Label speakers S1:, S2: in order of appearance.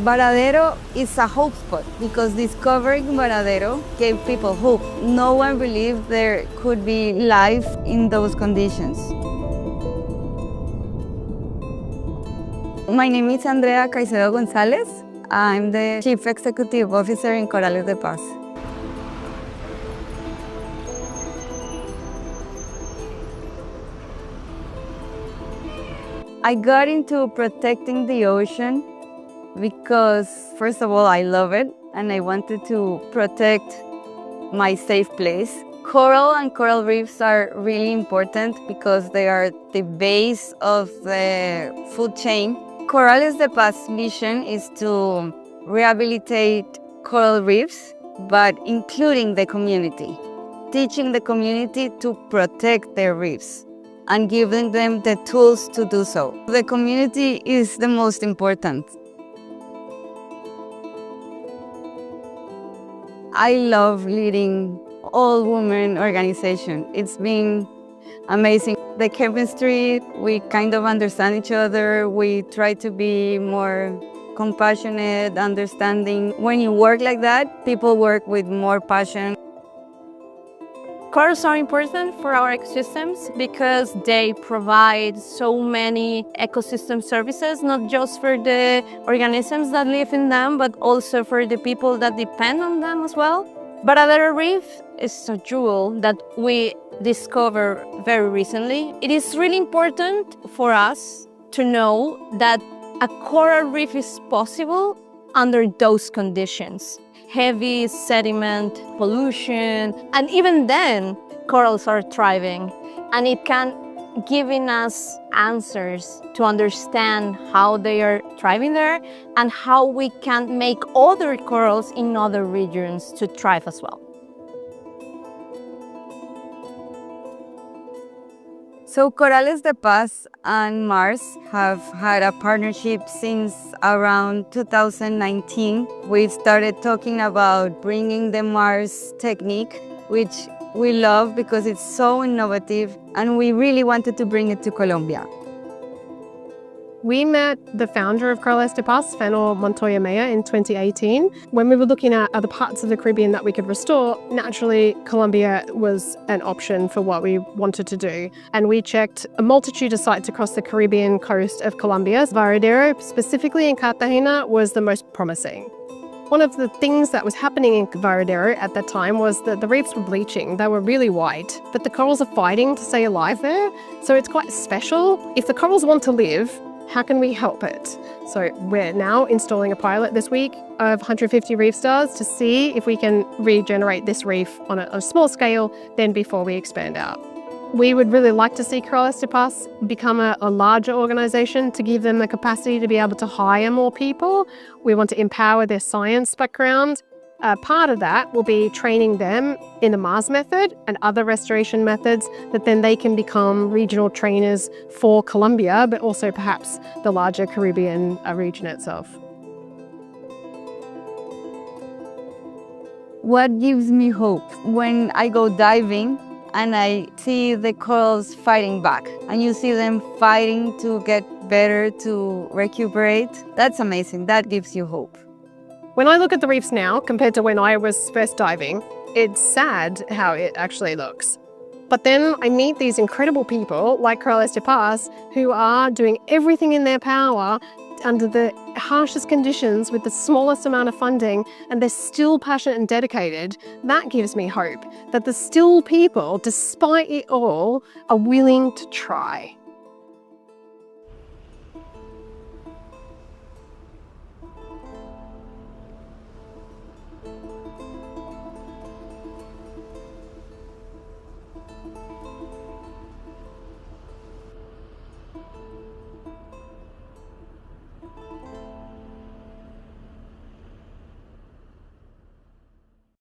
S1: Varadero is a hope spot because discovering Varadero gave people hope. No one believed there could be life in those conditions. My name is Andrea Caicedo Gonzalez. I'm the Chief Executive Officer in Corales de Paz. I got into protecting the ocean because, first of all, I love it and I wanted to protect my safe place. Coral and coral reefs are really important because they are the base of the food chain. Corales de Paz mission is to rehabilitate coral reefs, but including the community, teaching the community to protect their reefs and giving them the tools to do so. The community is the most important. I love leading all-women organization. It's been amazing. The chemistry, we kind of understand each other. We try to be more compassionate, understanding. When you work like that, people work with more passion.
S2: Corals are important for our ecosystems because they provide so many ecosystem services, not just for the organisms that live in them, but also for the people that depend on them as well. Varadero Reef is a jewel that we discovered very recently. It is really important for us to know that a coral reef is possible under those conditions. Heavy sediment, pollution, and even then, corals are thriving. And it can giving us answers to understand how they are thriving there and how we can make other corals in other regions to thrive as well.
S1: So Corales de Paz and Mars have had a partnership since around 2019. We started talking about bringing the Mars technique, which we love because it's so innovative, and we really wanted to bring it to Colombia.
S3: We met the founder of Corales de Paz, Fenor Montoya Meyer, in 2018. When we were looking at other parts of the Caribbean that we could restore, naturally, Colombia was an option for what we wanted to do. And we checked a multitude of sites across the Caribbean coast of Colombia. Varadero, specifically in Cartagena, was the most promising. One of the things that was happening in Varadero at that time was that the reefs were bleaching. They were really white, but the corals are fighting to stay alive there. So it's quite special. If the corals want to live, how can we help it? So we're now installing a pilot this week of 150 reef stars to see if we can regenerate this reef on a small scale then before we expand out. We would really like to see Corales de Paz become a larger organisation to give them the capacity to be able to hire more people. We want to empower their science background. Part of that will be training them in the Mars method and other restoration methods that then they can become regional trainers for Colombia, but also perhaps the larger Caribbean region itself.
S1: What gives me hope? When I go diving and I see the corals fighting back, and you see them fighting to get better, to recuperate, that's amazing. That gives you hope.
S3: When I look at the reefs now, compared to when I was first diving, it's sad how it actually looks. But then I meet these incredible people like Corales de Paz who are doing everything in their power under the harshest conditions with the smallest amount of funding, and they're still passionate and dedicated. That gives me hope that the still people, despite it all, are willing to try.